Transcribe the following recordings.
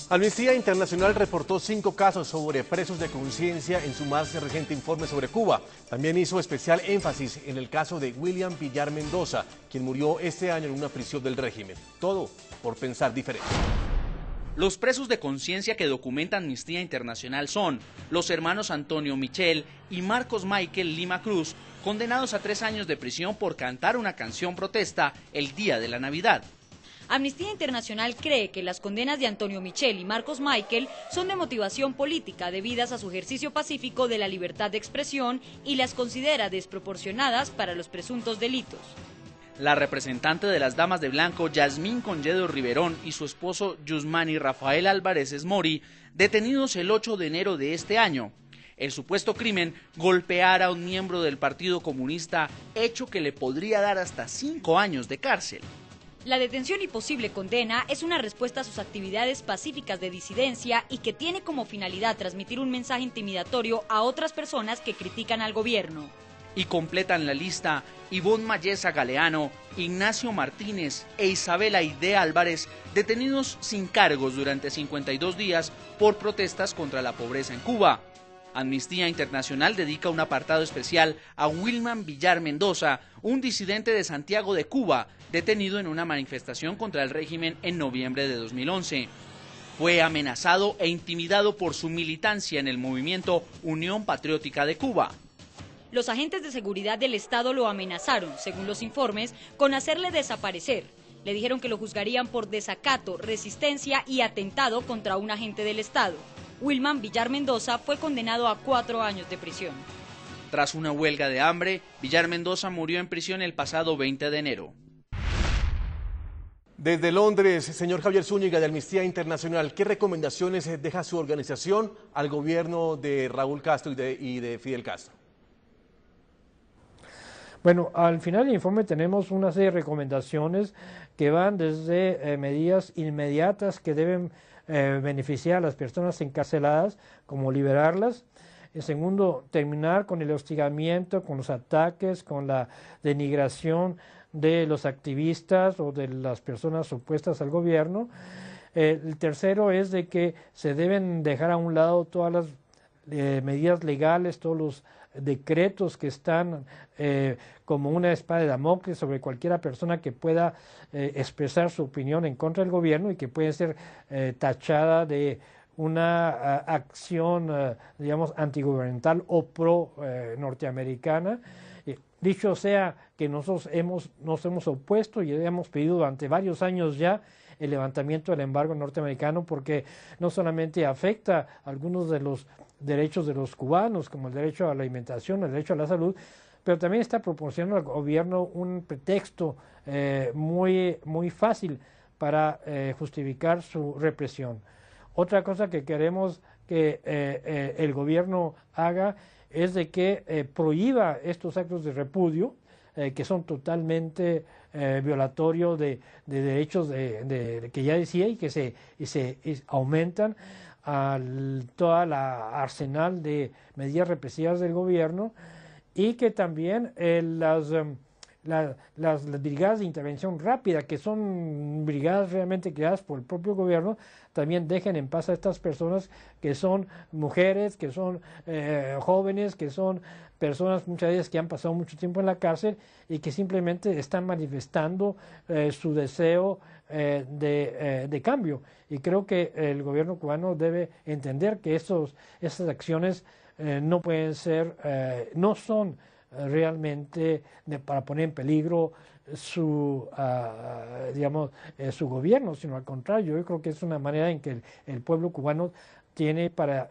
Amnistía Internacional reportó 5 casos sobre presos de conciencia en su más reciente informe sobre Cuba. También hizo especial énfasis en el caso de William Villar Mendoza, quien murió este año en una prisión del régimen. Todo por pensar diferente. Los presos de conciencia que documenta Amnistía Internacional son los hermanos Antonio Michel y Marcos Michael Lima Cruz, condenados a 3 años de prisión por cantar una canción protesta el día de la Navidad. Amnistía Internacional cree que las condenas de Antonio Michel y Marcos Michael son de motivación política debidas a su ejercicio pacífico de la libertad de expresión y las considera desproporcionadas para los presuntos delitos. La representante de las Damas de Blanco, Yasmín Conyedo Riverón, y su esposo Yusmani Rafael Álvarez Esmori, detenidos el 8 de enero de este año. El supuesto crimen, golpear a un miembro del Partido Comunista, hecho que le podría dar hasta 5 años de cárcel. La detención y posible condena es una respuesta a sus actividades pacíficas de disidencia y que tiene como finalidad transmitir un mensaje intimidatorio a otras personas que critican al gobierno. Y completan la lista Ivonne Mayesa Galeano, Ignacio Martínez e Isabel Aide Álvarez, detenidos sin cargos durante 52 días por protestas contra la pobreza en Cuba. Amnistía Internacional dedica un apartado especial a Wilman Villar Mendoza, un disidente de Santiago de Cuba, detenido en una manifestación contra el régimen en noviembre de 2011. Fue amenazado e intimidado por su militancia en el movimiento Unión Patriótica de Cuba. Los agentes de seguridad del Estado lo amenazaron, según los informes, con hacerle desaparecer. Le dijeron que lo juzgarían por desacato, resistencia y atentado contra un agente del Estado. Wilman Villar Mendoza fue condenado a 4 años de prisión. Tras una huelga de hambre, Villar Mendoza murió en prisión el pasado 20 de enero. Desde Londres, señor Javier Zúñiga de Amnistía Internacional, ¿qué recomendaciones deja su organización al gobierno de Raúl Castro y de Fidel Castro? Bueno, al final del informe tenemos una serie de recomendaciones que van desde medidas inmediatas que deben beneficiar a las personas encarceladas, como liberarlas. En segundo, terminar con el hostigamiento, con los ataques, con la denigración de los activistas o de las personas opuestas al gobierno. El tercero es de que se deben dejar a un lado todas las medidas legales, todos los decretos que están como una espada de Damocles sobre cualquiera persona que pueda expresar su opinión en contra del gobierno y que puede ser tachada de una acción, digamos, antigubernamental o pro-norteamericana. Dicho sea que nosotros nos hemos opuesto y hemos pedido durante varios años ya el levantamiento del embargo norteamericano, porque no solamente afecta a algunos de los derechos de los cubanos, como el derecho a la alimentación, el derecho a la salud, pero también está proporcionando al gobierno un pretexto muy fácil para justificar su represión. Otra cosa que queremos que el gobierno haga es de que prohíba estos actos de repudio, que son totalmente violatorios de derechos que ya decía y que se aumentan a toda la arsenal de medidas represivas del gobierno, y que también las brigadas de intervención rápida, que son brigadas realmente creadas por el propio gobierno, también dejen en paz a estas personas que son mujeres, que son jóvenes, que son personas muchas veces que han pasado mucho tiempo en la cárcel y que simplemente están manifestando su deseo de cambio. Y creo que el gobierno cubano debe entender que estas acciones no pueden ser, no son realmente para poner en peligro su gobierno, sino al contrario. Yo creo que es una manera en que el pueblo cubano tiene para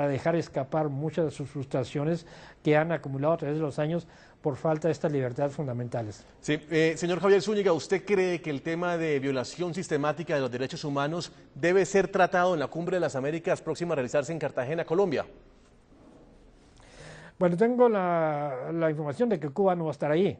dejar escapar muchas de sus frustraciones que han acumulado a través de los años por falta de estas libertades fundamentales. Sí, señor Javier Zúñiga, ¿usted cree que el tema de violación sistemática de los derechos humanos debe ser tratado en la Cumbre de las Américas próxima a realizarse en Cartagena, Colombia? Bueno, tengo la información de que Cuba no va a estar ahí.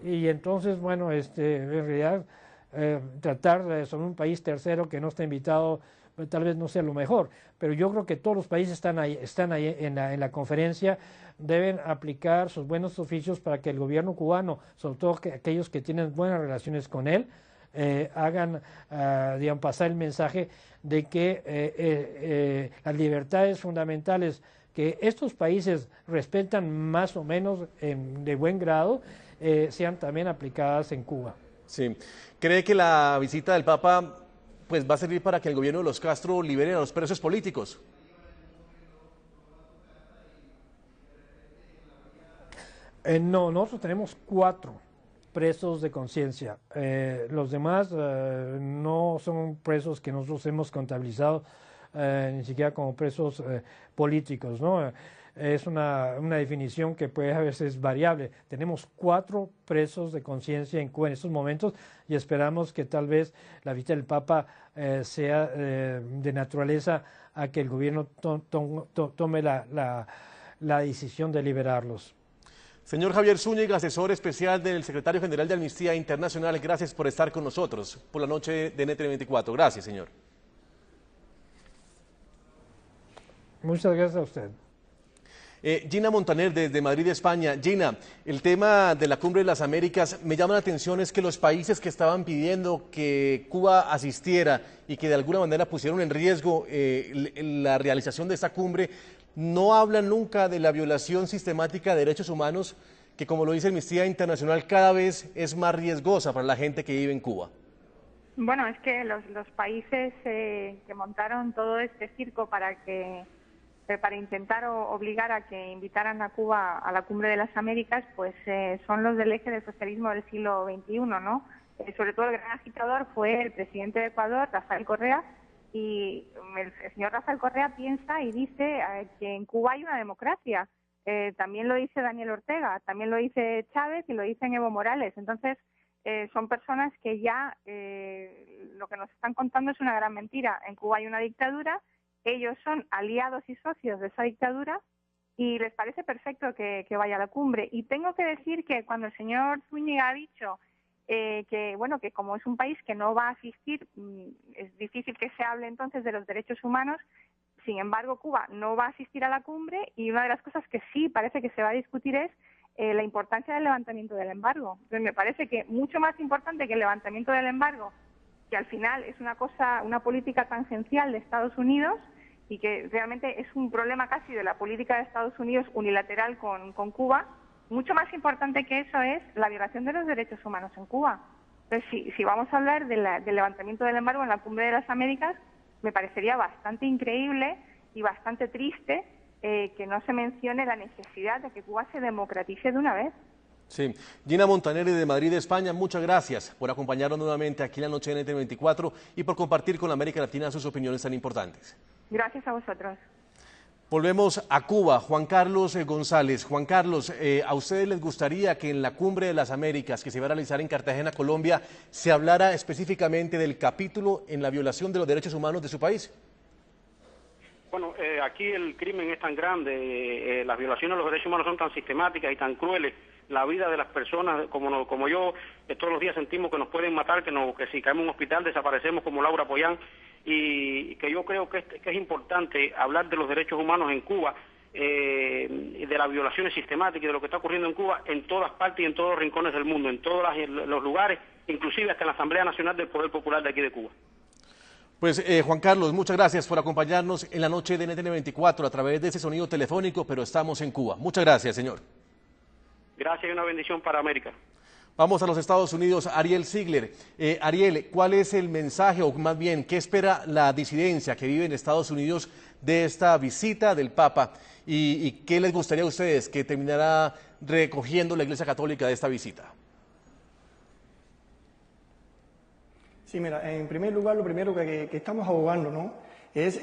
Y entonces, bueno, en realidad, tratar sobre un país tercero que no está invitado tal vez no sea lo mejor, pero yo creo que todos los países están ahí en la conferencia, deben aplicar sus buenos oficios para que el gobierno cubano, sobre todo aquellos que tienen buenas relaciones con él, hagan, digamos, pasar el mensaje de que las libertades fundamentales que estos países respetan más o menos de buen grado, sean también aplicadas en Cuba. Sí. ¿Cree que la visita del Papa pues, va a servir para que el gobierno de los Castro libere a los presos políticos? No, nosotros tenemos 4 presos de conciencia. Los demás no son presos que nosotros hemos contabilizado ni siquiera como presos políticos, ¿no? Es una definición que puede a veces variable. Tenemos 4 presos de conciencia en Cuba en estos momentos y esperamos que tal vez la visita del Papa sea de naturaleza a que el gobierno tome la decisión de liberarlos. Señor Javier Zúñiga, asesor especial del secretario general de Amnistía Internacional, gracias por estar con nosotros por la noche de NTN24. Gracias, señor. Muchas gracias a usted. Gina Montaner, desde Madrid, España. Gina, el tema de la Cumbre de las Américas, me llama la atención es que los países que estaban pidiendo que Cuba asistiera y que de alguna manera pusieron en riesgo la realización de esta cumbre, no hablan nunca de la violación sistemática de derechos humanos, que como lo dice Amnistía Internacional, cada vez es más riesgosa para la gente que vive en Cuba. Bueno, es que los países que montaron todo este circo para intentar obligar a que invitaran a Cuba a la Cumbre de las Américas, pues son los del eje del socialismo del siglo XXI, ¿no? Sobre todo el gran agitador fue el presidente de Ecuador, Rafael Correa, y el señor Rafael Correa piensa y dice que en Cuba hay una democracia. También lo dice Daniel Ortega, también lo dice Chávez y lo dicen Evo Morales. Entonces, son personas que ya lo que nos están contando es una gran mentira. En Cuba hay una dictadura, ellos son aliados y socios de esa dictadura y les parece perfecto que vaya a la cumbre. Y tengo que decir que cuando el señor Zúñiga ha dicho que como es un país que no va a asistir, es difícil que se hable entonces de los derechos humanos. Sin embargo, Cuba no va a asistir a la cumbre y una de las cosas que sí parece que se va a discutir es la importancia del levantamiento del embargo. Entonces, me parece que mucho más importante que el levantamiento del embargo, que al final es una política tangencial de Estados Unidos y que realmente es un problema casi de la política de Estados Unidos unilateral con Cuba, mucho más importante que eso es la violación de los derechos humanos en Cuba. Entonces, si vamos a hablar del levantamiento del embargo en la Cumbre de las Américas, me parecería bastante increíble y bastante triste que no se mencione la necesidad de que Cuba se democratice de una vez. Sí. Gina Montaner, de Madrid, España, muchas gracias por acompañarnos nuevamente aquí en la noche de NTN24 y por compartir con la América Latina sus opiniones tan importantes. Gracias a vosotros. Volvemos a Cuba. Juan Carlos González. Juan Carlos, ¿a ustedes les gustaría que en la Cumbre de las Américas que se va a realizar en Cartagena, Colombia, se hablara específicamente del capítulo en la violación de los derechos humanos de su país? Bueno, aquí el crimen es tan grande, las violaciones de los derechos humanos son tan sistemáticas y tan crueles, la vida de las personas, como yo, todos los días sentimos que nos pueden matar, que si caemos en un hospital desaparecemos como Laura Pollán, y que yo creo que es importante hablar de los derechos humanos en Cuba, de las violaciones sistemáticas y de lo que está ocurriendo en Cuba en todas partes y en todos los rincones del mundo, en todos los lugares, inclusive hasta en la Asamblea Nacional del Poder Popular de aquí de Cuba. Pues Juan Carlos, muchas gracias por acompañarnos en la noche de NTN24 a través de ese sonido telefónico, pero estamos en Cuba. Muchas gracias, señor. Gracias y una bendición para América. Vamos a los Estados Unidos. Ariel Ziegler. Ariel, ¿cuál es el mensaje, o más bien, qué espera la disidencia que vive en Estados Unidos de esta visita del Papa? ¿Y qué les gustaría a ustedes que terminara recogiendo la Iglesia Católica de esta visita? Sí, mira, en primer lugar, lo primero que estamos abogando, ¿no?, es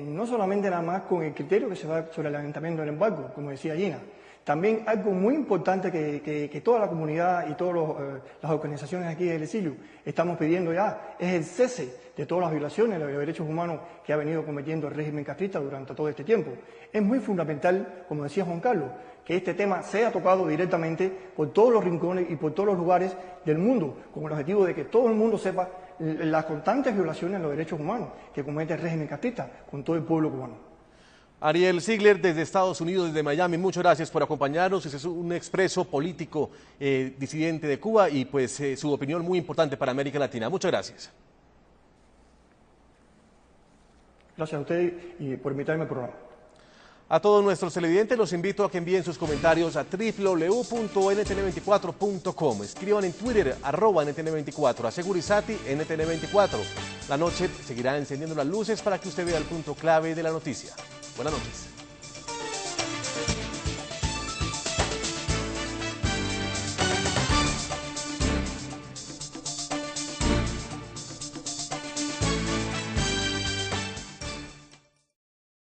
no solamente nada más con el criterio que se va sobre el levantamiento del embargo, como decía Gina, también algo muy importante que toda la comunidad y todas las organizaciones aquí del exilio estamos pidiendo ya, es el cese de todas las violaciones de los derechos humanos que ha venido cometiendo el régimen castrista durante todo este tiempo. Es muy fundamental, como decía Juan Carlos, que este tema sea tocado directamente por todos los rincones y por todos los lugares del mundo, con el objetivo de que todo el mundo sepa las constantes violaciones de los derechos humanos que comete el régimen castrista con todo el pueblo cubano. Ariel Ziegler desde Estados Unidos, desde Miami, muchas gracias por acompañarnos. Ese es un expreso político disidente de Cuba y pues su opinión muy importante para América Latina. Muchas gracias. Gracias a usted y por invitarme al programa. A todos nuestros televidentes los invito a que envíen sus comentarios a www.ntn24.com. Escriban en Twitter @ntn24, a Segurizati ntn24. La noche seguirá encendiendo las luces para que usted vea el punto clave de la noticia. Buenas noches.